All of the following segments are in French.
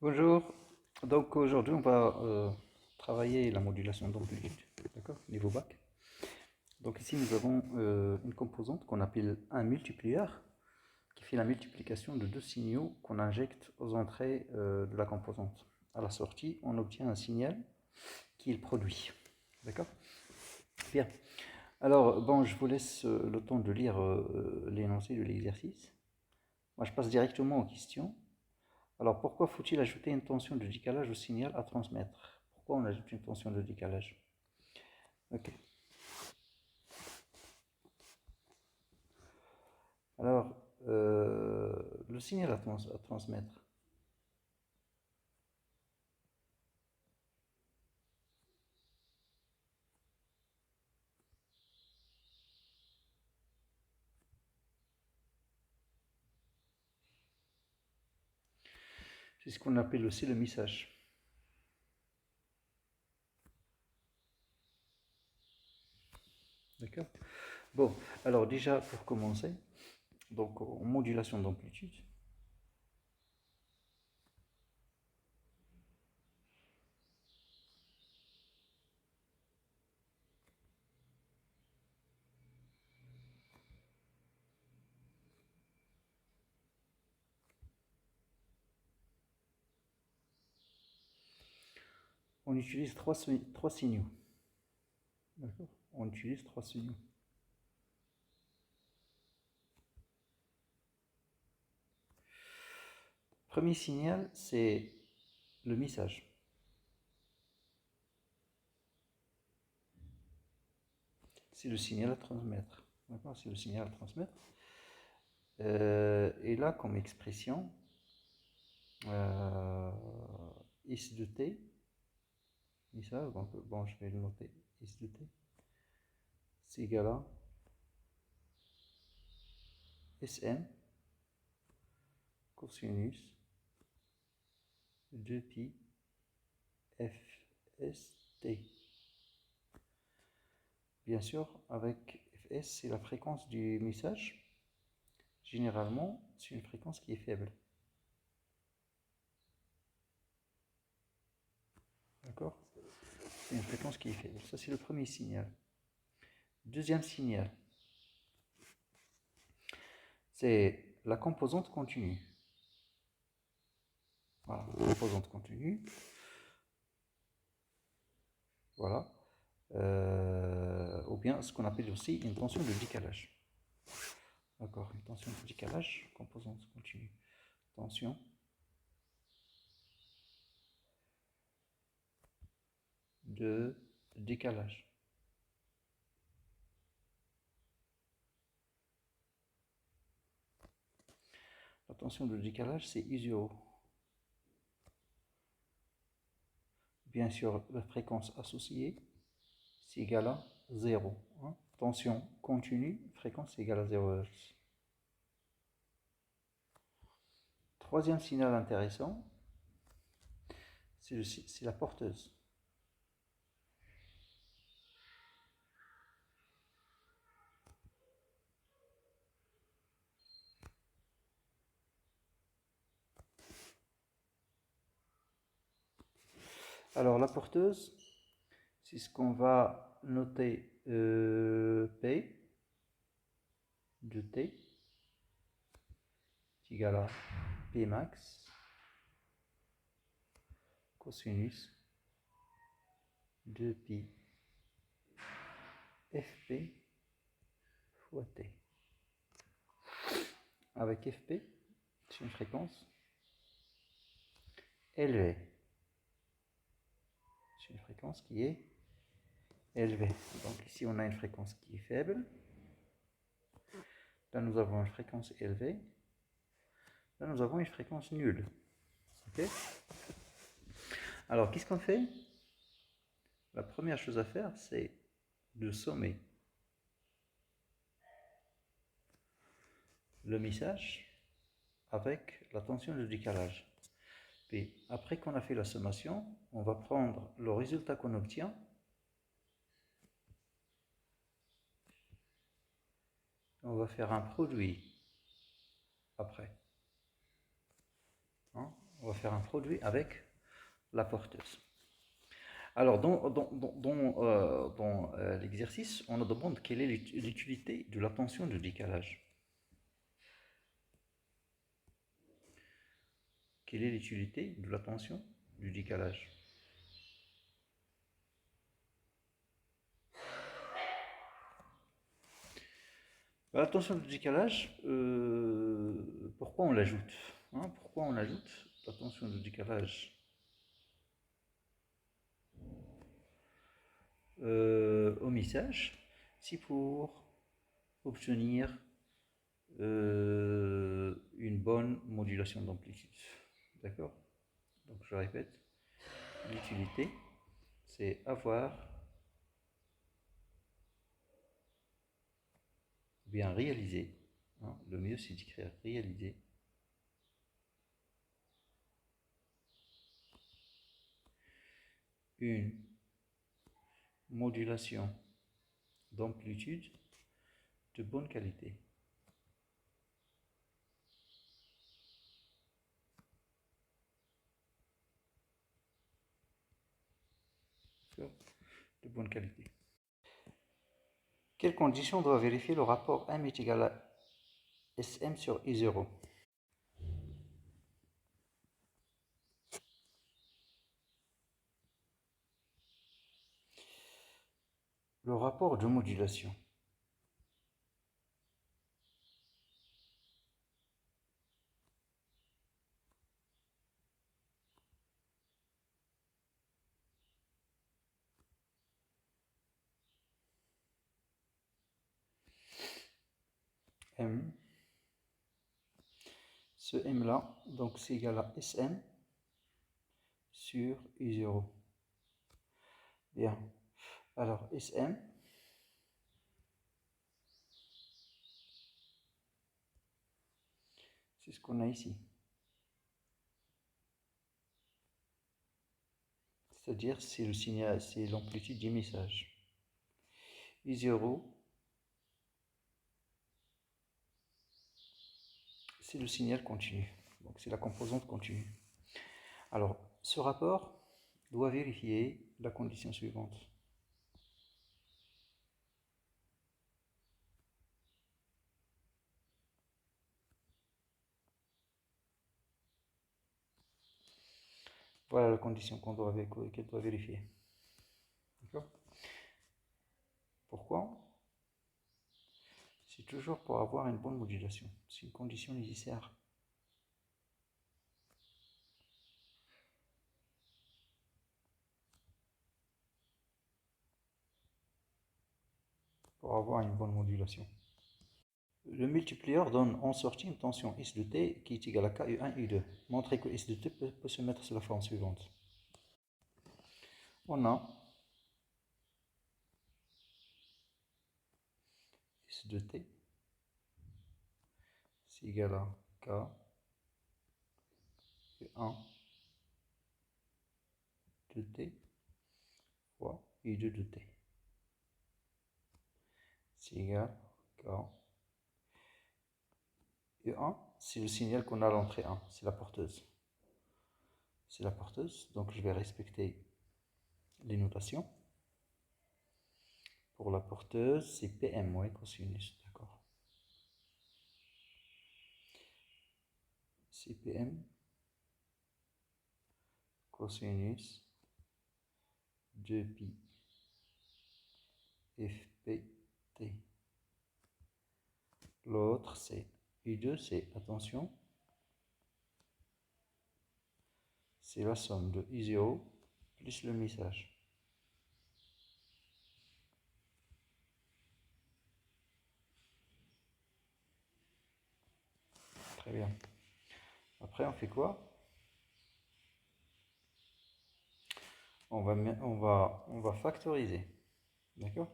Bonjour. Donc aujourd'hui on va travailler la modulation d'amplitude, d'accord, niveau bac. Donc ici nous avons une composante qu'on appelle un multiplieur qui fait la multiplication de deux signaux qu'on injecte aux entrées de la composante. À la sortie, on obtient un signal qui est le produit, d'accord. Bien. Alors bon, je vous laisse le temps de lire l'énoncé de l'exercice. Moi je passe directement aux questions. Alors, pourquoi faut-il ajouter une tension de décalage au signal à transmettre? Pourquoi on ajoute une tension de décalage? Ok. Alors, le signal à transmettre. C'est ce qu'on appelle aussi le message. D'accord? Bon, alors déjà, pour commencer, donc en modulation d'amplitude, on utilise trois signaux. D'accord? On utilise trois signaux. Premier signal, c'est le message. C'est le signal à transmettre. D'accord? C'est le signal à transmettre. Et là, comme expression, is de t, message, donc bon, je vais le noter, is de t, c'est égal à Sn cosinus 2pi fst. Bien sûr, avec fs, c'est la fréquence du message. Généralement, c'est une fréquence qui est faible. D'accord? C'est une fréquence qui est faible. Ça, c'est le premier signal. Deuxième signal, c'est la composante continue. Voilà, composante continue. Voilà. Ou bien ce qu'on appelle aussi une tension de décalage. D'accord, une tension de décalage, composante continue. Tension de décalage. La tension de décalage, c'est I0. Bien sûr, la fréquence associée, c'est égal à 0. Hein. Tension continue, fréquence égale à 0 Hz. Troisième signal intéressant, c'est la porteuse. Alors la porteuse, c'est ce qu'on va noter P de T est égal à P max cosinus de pi fp fois T. Avec fp, c'est une fréquence élevée. C'est une fréquence qui est élevée. Donc ici, on a une fréquence qui est faible. Là, nous avons une fréquence élevée. Là, nous avons une fréquence nulle. Okay. Alors, qu'est-ce qu'on fait? La première chose à faire, c'est de sommer le message avec la tension de décalage. Puis, après qu'on a fait la sommation, on va prendre le résultat qu'on obtient on va faire un produit après. Hein, on va faire un produit avec la porteuse. Alors, dans l'exercice, on nous demande quelle est l'utilité de la tension de décalage. Quelle est l'utilité de la tension du décalage? La tension de décalage, pourquoi on l'ajoute? Pourquoi on ajoute la tension de décalage au message? C'est pour obtenir une bonne modulation d'amplitude. D'accord? Donc je répète, l'utilité, c'est avoir bien réalisé, le mieux c'est d'écrire réaliser une modulation d'amplitude de bonne qualité. De bonne qualité. Quelles conditions doit vérifier le rapport M est égal à Sm sur I0? Le rapport de modulation. M. Ce M là, donc c'est égal à Sm sur I0. Bien. Alors Sm, c'est ce qu'on a ici. C'est-à-dire c'est le signal, c'est l'amplitude du message. I0, c'est le signal continu. Donc c'est la composante continue. Alors ce rapport doit vérifier la condition suivante. Voilà la condition qu'elle doit vérifier. D'accord? Pourquoi? C'est toujours pour avoir une bonne modulation. C'est une condition nécessaire. Pour avoir une bonne modulation. Le multiplieur donne en sortie une tension S de T qui est égale à KU1, U2. Montrez que S de T peut se mettre sous la forme suivante. On a S de T, c'est égal à K, U1 de T fois U2 de T. C'est égal à K. U1, c'est le signal qu'on a à l'entrée 1, c'est la porteuse. C'est la porteuse, donc je vais respecter les notations. Pour la porteuse, c'est PM, ouais, cosinus, d'accord. C'est PM, cosinus, 2pi, fpt. L'autre, c'est U2, c'est, attention, c'est la somme de I0 plus le message. Très bien. Après, on fait quoi? On va factoriser. D'accord?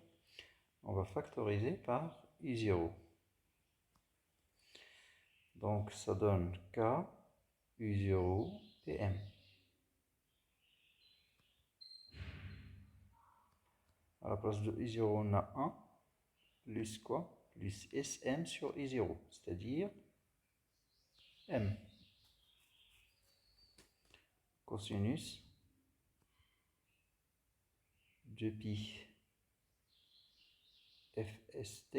On va factoriser par I0. Donc, ça donne K, U0, PM. À la place de I0, on a 1, plus quoi? Plus Sm sur I0, c'est-à-dire M. cosinus de pi fst.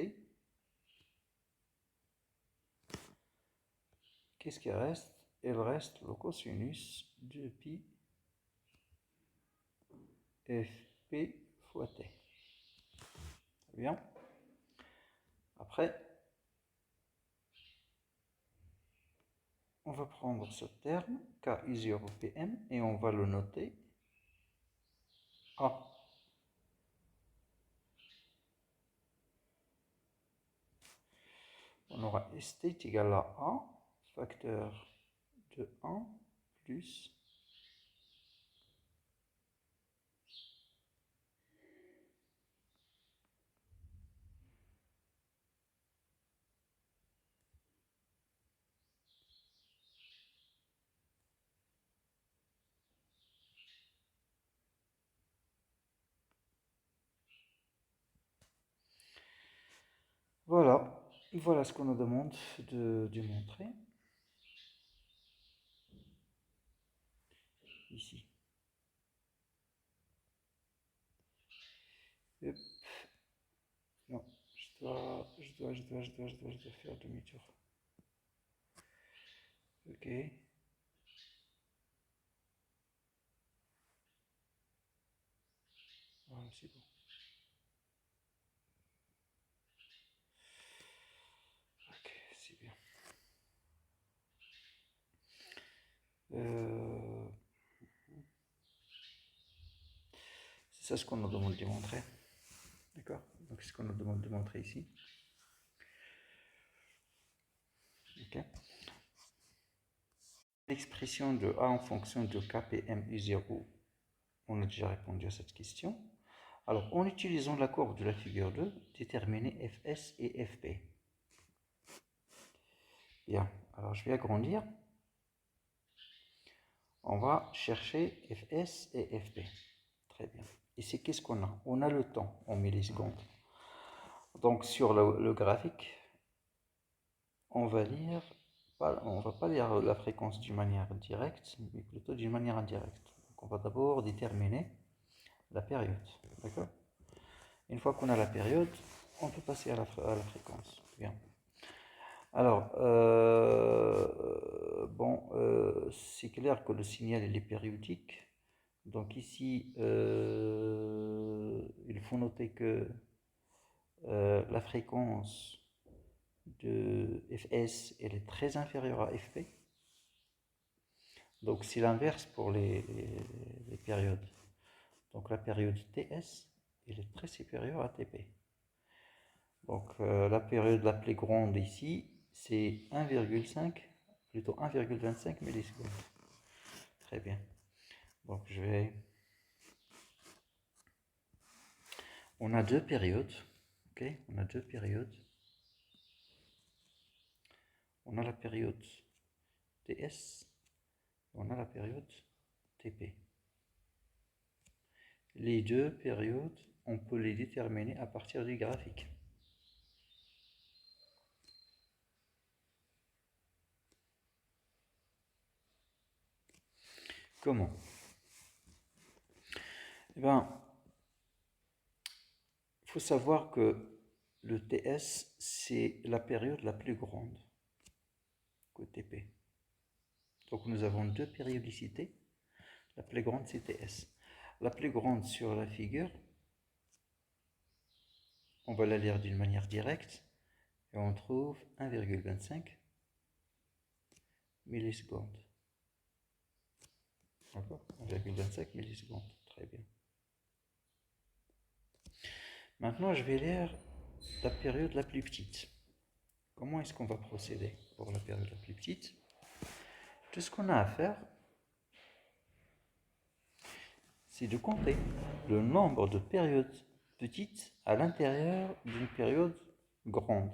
Qu'est-ce qui reste? Il reste le cosinus de pi fp fois t. Bien. Après, on va prendre ce terme, Ki0Pm, et on va le noter A. On aura St est égal à A, facteur de 1 plus voilà ce qu'on nous demande de démontrer ici. Hop. Non, je dois faire demi-tour. Ok. Voilà, c'est bon. Ok, c'est bien. C'est ça ce qu'on nous demande de démontrer. D'accord? Donc c'est ce qu'on nous demande de montrer ici. Ok. L'expression de A en fonction de Kpm U0, on a déjà répondu à cette question. Alors, en utilisant la courbe de la figure 2, déterminer Fs et Fp. Bien, alors je vais agrandir. On va chercher Fs et Fp. Très bien. Ici, qu'est-ce qu'on a? On a le temps en millisecondes. Donc, sur le graphique, on va pas lire la fréquence d'une manière directe, mais plutôt d'une manière indirecte. Donc, on va d'abord déterminer la période. D'accord? Une fois qu'on a la période, on peut passer à la fréquence. Bien. Alors, c'est clair que le signal il est périodique. Donc ici, il faut noter que la fréquence de Fs elle est très inférieure à Fp. Donc c'est l'inverse pour les périodes. Donc la période Ts elle est très supérieure à Tp. Donc la période la plus grande ici, c'est 1,5, plutôt 1,25 millisecondes. Très bien. Donc on a deux périodes. Ok, on a deux périodes. On a la période Ts, on a la période Tp. Les deux périodes, on peut les déterminer à partir du graphique. Comment? Eh bien, il faut savoir que le Ts, c'est la période la plus grande que Tp. Donc nous avons deux périodicités. La plus grande, c'est Ts. La plus grande sur la figure, on va la lire d'une manière directe, et on trouve 1,25 millisecondes. D'accord? 1,25 millisecondes. Très bien. Maintenant, je vais lire la période la plus petite. Comment est-ce qu'on va procéder pour la période la plus petite? Tout ce qu'on a à faire, c'est de compter le nombre de périodes petites à l'intérieur d'une période grande.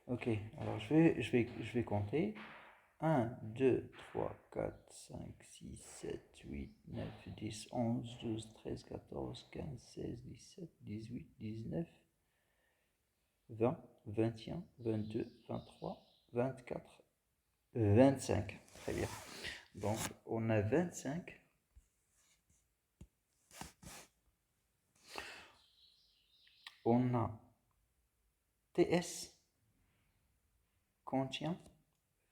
Ok, alors je vais compter. 1, 2, 3, 4, 5, 6, 7, 8, 9, 10, 11, 12, 13, 14, 15, 16, 17, 18, 19, 20, 21, 22, 23, 24, 25. Très bien. Donc, on a 25. On a TS contient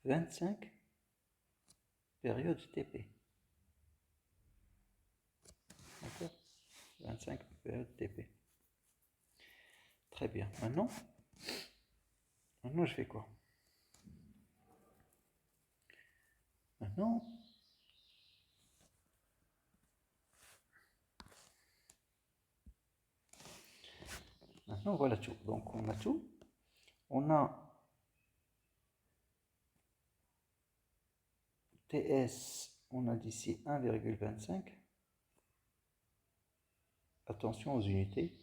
25 périodes TP. D'accord? 25 périodes TP. Très bien. Maintenant, je fais quoi? Maintenant, voilà tout. Donc, on a tout. On a TS, on a d'ici 1,25. Attention aux unités,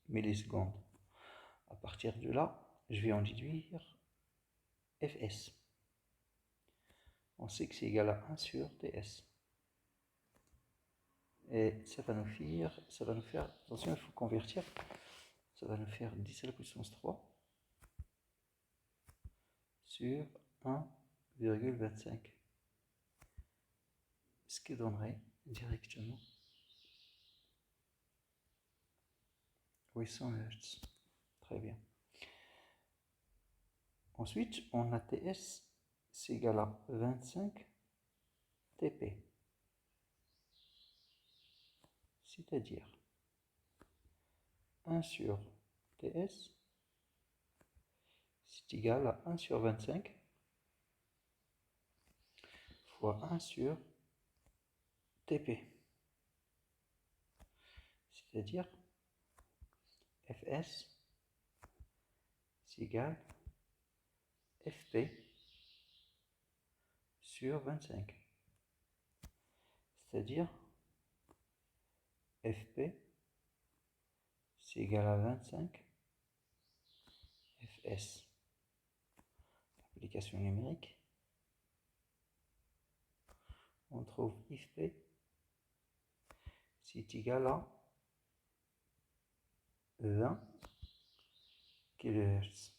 millisecondes. À partir de là, je vais en déduire Fs. On sait que c'est égal à 1 sur TS. Et ça va nous faire, attention, il faut convertir, ça va nous faire 10 à la puissance 3 sur 1,25. Ce qui donnerait directement 800 Hz. Très bien. Ensuite, on a TS, c'est égal à 25 TP. C'est-à-dire 1 sur TS, c'est égal à 1 sur 25 fois 1 sur TP. C'est-à-dire Fs, c'est égal à Fp sur 25. C'est-à-dire Fp, c'est égal à 25 Fs. Application numérique. On trouve Fp, c'est égal à 20 kHz.